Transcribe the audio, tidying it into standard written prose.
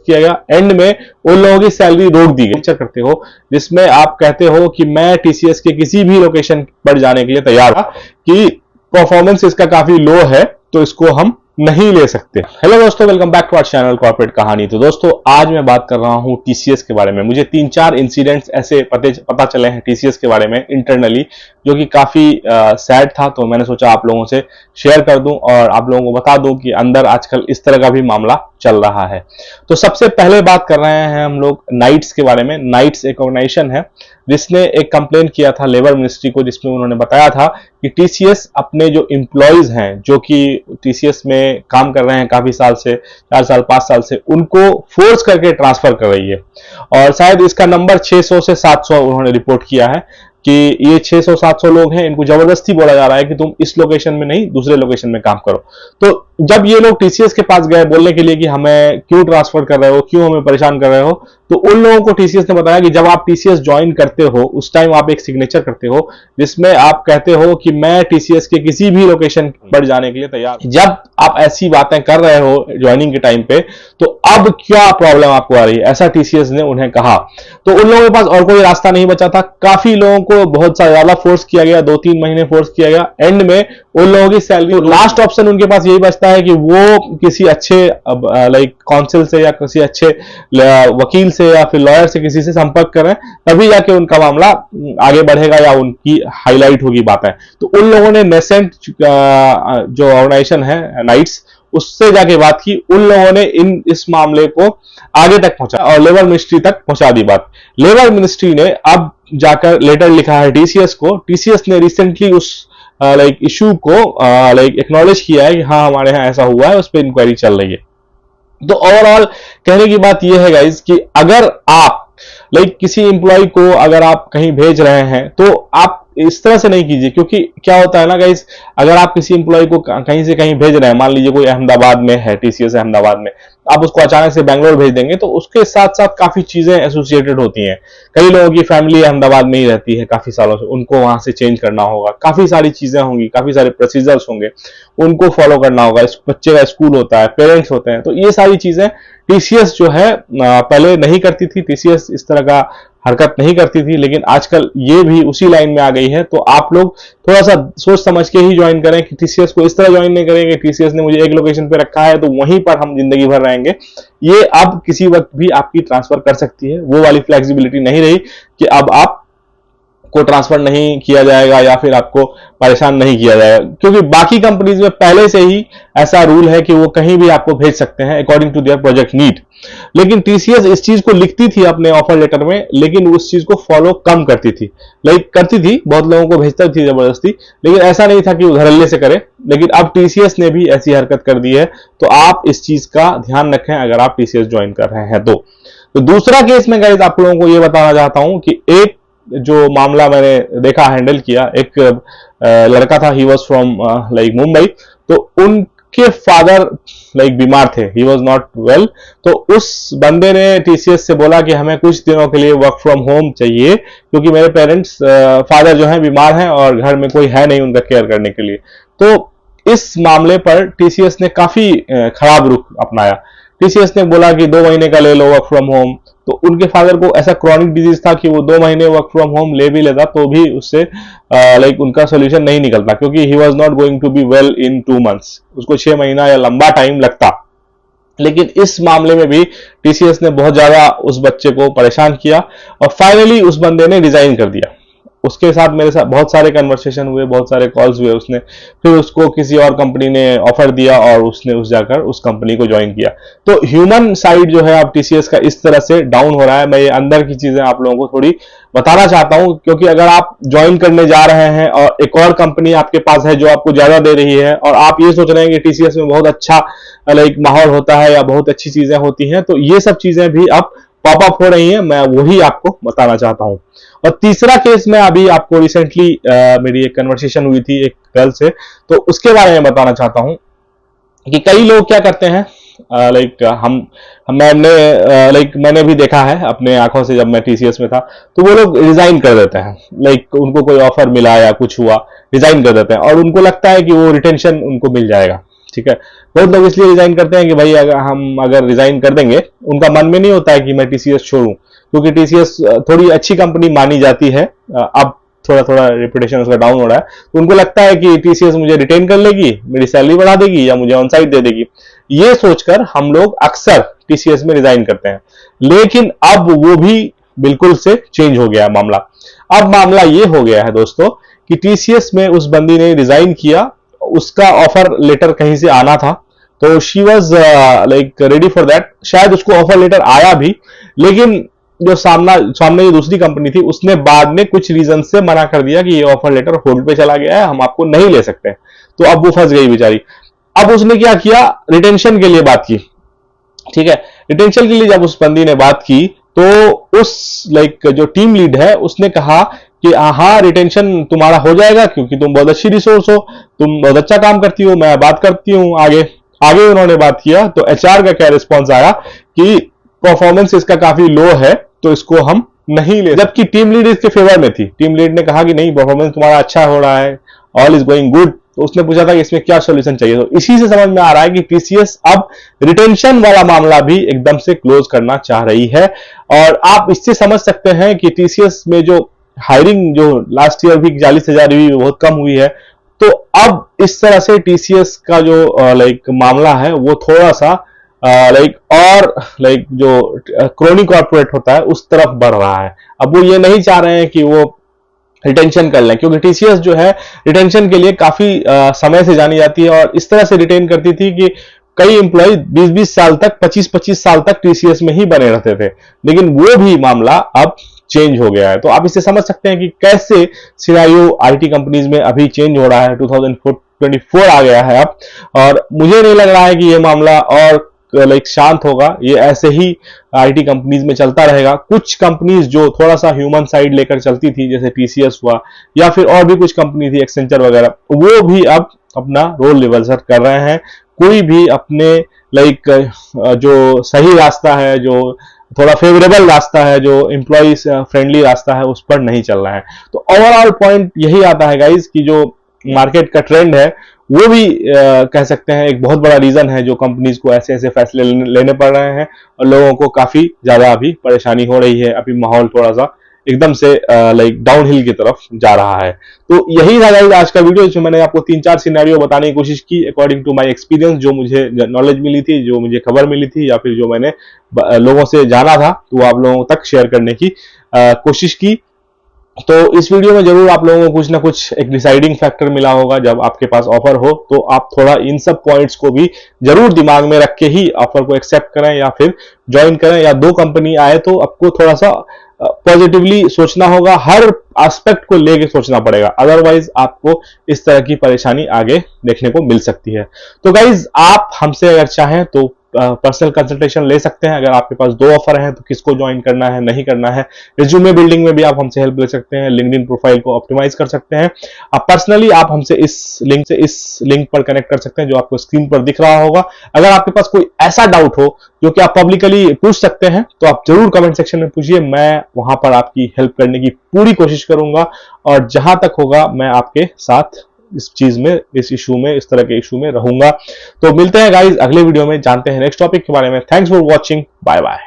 किया गया, एंड में उन लोगों की सैलरी रोक दी गई। करते हो जिसमें आप कहते हो कि मैं टीसीएस के किसी भी लोकेशन पर जाने के लिए तैयार था कि परफॉर्मेंस इसका काफी लो है तो इसको हम नहीं ले सकते। हेलो दोस्तों, welcome back to our channel Corporate Kahani. तो दोस्तों आज मैं बात कर रहा हूं टीसीएस के बारे में। मुझे 3-4 इंसिडेंट्स ऐसे पता चले हैं टीसीएस के बारे में इंटरनली, जो कि काफी सैड था, तो मैंने सोचा आप लोगों से शेयर कर दूं और आप लोगों को बता दूं कि अंदर आजकल इस तरह का भी मामला चल रहा है। तो सबसे पहले बात कर रहे हैं हम लोग नाइट्स के बारे में। नाइट्स एक ऑर्गेनाइजेशन है जिसने एक कंप्लेंट किया था लेबर मिनिस्ट्री को, जिसमें उन्होंने बताया था कि टीसीएस अपने जो एम्प्लॉयज हैं, जो कि टीसीएस में काम कर रहे हैं काफी साल से, 4 साल 5 साल से, उनको फोर्स करके ट्रांसफर कर रही है। और शायद इसका नंबर 600 से 700 उन्होंने रिपोर्ट किया है कि ये 600-700 लोग हैं, इनको जबरदस्ती बोला जा रहा है कि तुम इस लोकेशन में नहीं दूसरे लोकेशन में काम करो। तो जब ये लोग टीसीएस के पास गए बोलने के लिए कि हमें क्यों ट्रांसफर कर रहे हो, क्यों हमें परेशान कर रहे हो, तो उन लोगों को टीसीएस ने बताया कि जब आप टीसीएस ज्वाइन करते हो उस टाइम आप एक सिग्नेचर करते हो जिसमें आप कहते हो कि मैं टीसीएस के किसी भी लोकेशन पर जाने के लिए तैयार। जब आप ऐसी बातें कर रहे हो ज्वाइनिंग के टाइम पे, तो अब क्या प्रॉब्लम आपको आ रही है, ऐसा टीसीएस ने उन्हें कहा। तो उन लोगों के पास और कोई रास्ता नहीं बचा था। काफी लोगों को बहुत सा ज्यादा फोर्स किया गया, 2-3 महीने फोर्स किया गया, एंड में उन लोगों की सैलरी, लास्ट ऑप्शन उनके पास यही बचता है कि वो किसी अच्छे लाइक काउंसिल से या किसी अच्छे वकील से या फिर लॉयर से किसी से संपर्क करें, तभी जाके उनका मामला आगे बढ़ेगा या उनकी हाईलाइट होगी बातें। तो उन लोगों ने नेसेंट जो ऑर्गेनाइजेशन है नाइट्स, उससे जाके बात की। उन लोगों ने इस मामले को आगे तक पहुंचा और लेबर मिनिस्ट्री तक पहुंचा दी बात। लेबर मिनिस्ट्री ने अब जाकर लेटर लिखा है टीसीएस को। टीसीएस ने रिसेंटली उस लाइक इशू को लाइक एक्नॉलेज किया है कि हाँ हमारे यहाँ ऐसा हुआ है, उस पर इंक्वायरी चल रही है। तो ओवरऑल कहने की बात यह है गाइज कि अगर आप लाइक किसी एम्प्लॉय को अगर आप कहीं भेज रहे हैं तो आप इस तरह से नहीं कीजिए, क्योंकि क्या होता है ना गाइज, अगर आप किसी एम्प्लॉय को कहीं से कहीं भेज रहे हैं, मान लीजिए कोई अहमदाबाद में है, टीसीएस अहमदाबाद में, आप उसको अचानक से बेंगलोर भेज देंगे तो उसके साथ साथ काफी चीजें एसोसिएटेड होती हैं। कई लोगों की फैमिली अहमदाबाद में ही रहती है काफी सालों से, उनको वहां से चेंज करना होगा, काफी सारी चीजें होंगी, काफी सारे प्रोसीजर्स होंगे, उनको फॉलो करना होगा, बच्चे का स्कूल होता है, पेरेंट्स होते हैं। तो ये सारी चीजें टीसीएस जो है पहले नहीं करती थी, टीसीएस इस तरह का हरकत नहीं करती थी, लेकिन आजकल ये भी उसी लाइन में आ गई है। तो आप लोग थोड़ा सा सोच समझ के ही ज्वाइन करें कि टीसीएस को इस तरह ज्वाइन नहीं करेंगे, टीसीएस ने मुझे एक लोकेशन पे रखा है तो वहीं पर हम जिंदगी भर रहेंगे। ये अब किसी वक्त भी आपकी ट्रांसफर कर सकती है, वो वाली फ्लेक्सिबिलिटी नहीं रही कि अब आप को ट्रांसफर नहीं किया जाएगा या फिर आपको परेशान नहीं किया जाएगा, क्योंकि बाकी कंपनीज में पहले से ही ऐसा रूल है कि वो कहीं भी आपको भेज सकते हैं according to their project need. लेकिन टीसीएस इस चीज को लिखती थी अपने ऑफर लेटर में, लेकिन उस चीज को फॉलो कम करती थी। लाइक करती थी, बहुत लोगों को भेजती थी जबरदस्ती, लेकिन ऐसा नहीं था कि वो धड़ल्ले से करे। लेकिन अब टीसीएस ने भी ऐसी हरकत कर दी है, तो आप इस चीज का ध्यान रखें अगर आप टीसीएस ज्वाइन कर रहे हैं तो। दूसरा केस में गाइस आप लोगों को ये बताना चाहता हूं कि एक जो मामला मैंने देखा, हैंडल किया, एक लड़का था, he was from like Mumbai. तो उनके फादर लाइक बीमार थे, ही वॉज नॉट वेल। तो उस बंदे ने टीसीएस से बोला कि हमें कुछ दिनों के लिए वर्क फ्रॉम होम चाहिए, क्योंकि मेरे पेरेंट्स फादर जो है बीमार हैं और घर में कोई है नहीं उनका केयर करने के लिए। तो इस मामले पर टीसीएस ने काफी खराब रुख अपनाया। टीसीएस ने बोला कि 2 महीने का ले लो वर्क फ्रॉम होम। तो उनके फादर को ऐसा क्रॉनिक डिजीज था कि वो 2 महीने वर्क फ्रॉम होम ले भी लेता तो भी उससे लाइक उनका सोल्यूशन नहीं निकलता, क्योंकि he was not going to be well in 2 months. उसको 6 महीना या लंबा टाइम लगता। लेकिन इस मामले में भी टीसीएस ने बहुत ज्यादा उस बच्चे को परेशान किया और फाइनली उस बंदे ने रिजाइन कर दिया। उसके साथ मेरे साथ बहुत सारे कन्वर्सेशन हुए, बहुत सारे कॉल्स हुए। उसने फिर उसको किसी और कंपनी ने ऑफर दिया और उसने जाकर उस कंपनी को ज्वाइन किया। तो ह्यूमन साइड जो है अब टीसीएस का इस तरह से डाउन हो रहा है। मैं ये अंदर की चीजें आप लोगों को थोड़ी बताना चाहता हूं, क्योंकि अगर आप ज्वाइन करने जा रहे हैं और एक और कंपनी आपके पास है जो आपको ज्यादा दे रही है और आप ये सोच रहे हैं कि टीसीएस में बहुत अच्छा लाइक माहौल होता है या बहुत अच्छी चीजें होती हैं, तो ये सब चीजें भी अब पॉप अप हो रही हैं। मैं वही आपको बताना चाहता हूं। और तीसरा केस में अभी आपको रिसेंटली मेरी एक कन्वर्सेशन हुई थी एक गर्ल से, तो उसके बारे में बताना चाहता हूं कि कई लोग क्या करते हैं, लाइक मैंने भी देखा है अपने आंखों से, जब मैं टीसीएस में था तो वो लोग रिजाइन कर देते हैं। लाइक उनको कोई ऑफर मिला या कुछ हुआ, रिजाइन कर देते हैं और उनको लगता है कि वो रिटेंशन उनको मिल जाएगा। ठीक है। बहुत लोग इसलिए रिजाइन करते हैं कि भाई अगर रिजाइन कर देंगे, उनका मन में नहीं होता है कि मैं टीसीएस छोड़ूं, क्योंकि टीसीएस थोड़ी अच्छी कंपनी मानी जाती है। अब थोड़ा थोड़ा रेपुटेशन उसका डाउन हो रहा है, तो उनको लगता है कि टीसीएस मुझे रिटेन कर लेगी, मेरी सैलरी बढ़ा देगी या मुझे ऑन साइट दे देगी। ये सोचकर हम लोग अक्सर टीसीएस में रिजाइन करते हैं। लेकिन अब वो भी बिल्कुल से चेंज हो गया है मामला। अब मामला ये हो गया है दोस्तों कि टीसीएस में उस बंदी ने रिजाइन किया, उसका ऑफर लेटर कहीं से आना था, तो she was like ready for that. शायद उसको ऑफर लेटर आया भी, लेकिन जो सामने जो दूसरी कंपनी थी उसने बाद में कुछ रीजन से मना कर दिया कि ये ऑफर लेटर होल्ड पे चला गया है, हम आपको नहीं ले सकते। तो अब वो फंस गई बेचारी। अब उसने क्या किया, रिटेंशन के लिए बात की। ठीक है, रिटेंशन के लिए जब उस बंदी ने बात की, तो उस जो टीम लीड है उसने कहा कि हाँ रिटेंशन तुम्हारा हो जाएगा, क्योंकि तुम बहुत अच्छी रिसोर्स हो, तुम बहुत अच्छा काम करती हो, मैं बात करती हूं आगे। आगे उन्होंने बात किया तो एचआर का क्या रिस्पॉन्स आया कि परफॉर्मेंस इसका काफी लो है, तो इसको हम नहीं ले। जबकि टीम लीड इसके फेवर में थी। टीम लीड ने कहा कि नहीं, परफॉर्मेंस तुम्हारा अच्छा हो रहा है, ऑल इज गोइंग गुड। तो उसने पूछा था कि इसमें क्या सॉल्यूशन चाहिए। तो इसी से समझ में आ रहा है कि टीसीएस अब रिटेंशन वाला मामला भी एकदम से क्लोज करना चाह रही है। और आप इससे समझ सकते हैं कि टीसीएस में जो हायरिंग जो लास्ट ईयर भी 40,000 हुई, बहुत कम हुई है। तो अब इस तरह से टीसीएस का जो मामला है वो थोड़ा सा जो क्रोनी कॉर्पोरेट होता है उस तरफ बढ़ रहा है। अब वो ये नहीं चाह रहे हैं कि वो रिटेंशन कर लें, क्योंकि टीसीएस जो है रिटेंशन के लिए काफी समय से जानी जाती है, और इस तरह से रिटेन करती थी कि कई एम्प्लॉय 20-20 साल तक, 25-25 साल तक टीसीएस में ही बने रहते थे। लेकिन वो भी मामला अब चेंज हो गया है। तो आप इससे समझ सकते हैं कि कैसे सिनेरियो आईटी कंपनीज में अभी चेंज हो रहा है। 2024 आ गया है अब, और मुझे नहीं लग रहा है कि ये मामला और शांत होगा। ये ऐसे ही आईटी कंपनीज में चलता रहेगा। कुछ कंपनीज जो थोड़ा सा ह्यूमन साइड लेकर चलती थी, जैसे टीसीएस हुआ या फिर और भी कुछ कंपनी थी, एक्सेंचर वगैरह, वो भी अब अपना रोल रिवर्सल कर रहे हैं। कोई भी अपने जो सही रास्ता है, जो थोड़ा फेवरेबल रास्ता है, जो एम्प्लॉइज फ्रेंडली रास्ता है, उस पर नहीं चल रहा है। तो ओवरऑल पॉइंट यही आता है गाइज कि जो मार्केट का ट्रेंड है वो भी कह सकते हैं एक बहुत बड़ा रीजन है जो कंपनीज को ऐसे ऐसे फैसले लेने पड़ रहे हैं, और लोगों को काफी ज्यादा अभी परेशानी हो रही है। अभी माहौल थोड़ा सा एकदम से डाउनहिल की तरफ जा रहा है। तो यही था गाइस आज का वीडियो, जिसमें मैंने आपको 3-4 सिनेरियो बताने की कोशिश की अकॉर्डिंग टू माय एक्सपीरियंस, जो मुझे नॉलेज मिली थी, जो मुझे खबर मिली थी, या फिर जो मैंने लोगों से जाना था, तो आप लोगों तक शेयर करने की कोशिश की। तो इस वीडियो में जरूर आप लोगों को कुछ ना कुछ एक डिसाइडिंग फैक्टर मिला होगा। जब आपके पास ऑफर हो तो आप थोड़ा इन सब पॉइंट्स को भी जरूर दिमाग में रख के ही ऑफर को एक्सेप्ट करें या फिर ज्वाइन करें, या दो कंपनी आए तो आपको थोड़ा सा पॉजिटिवली सोचना होगा, हर एस्पेक्ट को लेके सोचना पड़ेगा, अदरवाइज आपको इस तरह की परेशानी आगे देखने को मिल सकती है। तो गाइज आप हमसे अगर चाहें तो पर्सनल कंसल्टेशन ले सकते हैं। अगर आपके पास 2 ऑफर हैं तो किसको ज्वाइन करना है, नहीं करना है। रिज्यूमे बिल्डिंग में भी आप हमसे हेल्प ले सकते हैं, लिंक्डइन प्रोफाइल को ऑप्टिमाइज कर सकते हैं। आप पर्सनली आप हमसे इस लिंक पर कनेक्ट कर सकते हैं जो आपको स्क्रीन पर दिख रहा होगा। अगर आपके पास कोई ऐसा डाउट हो जो कि आप पब्लिकली पूछ सकते हैं, तो आप जरूर कमेंट सेक्शन में पूछिए। मैं वहां पर आपकी हेल्प करने की पूरी कोशिश करूंगा, और जहां तक होगा मैं आपके साथ इस चीज में, इस इशू में, इस तरह के इशू में रहूंगा। तो मिलते हैं गाइज अगले वीडियो में, जानते हैं नेक्स्ट टॉपिक के बारे में। Thanks for watching, bye bye.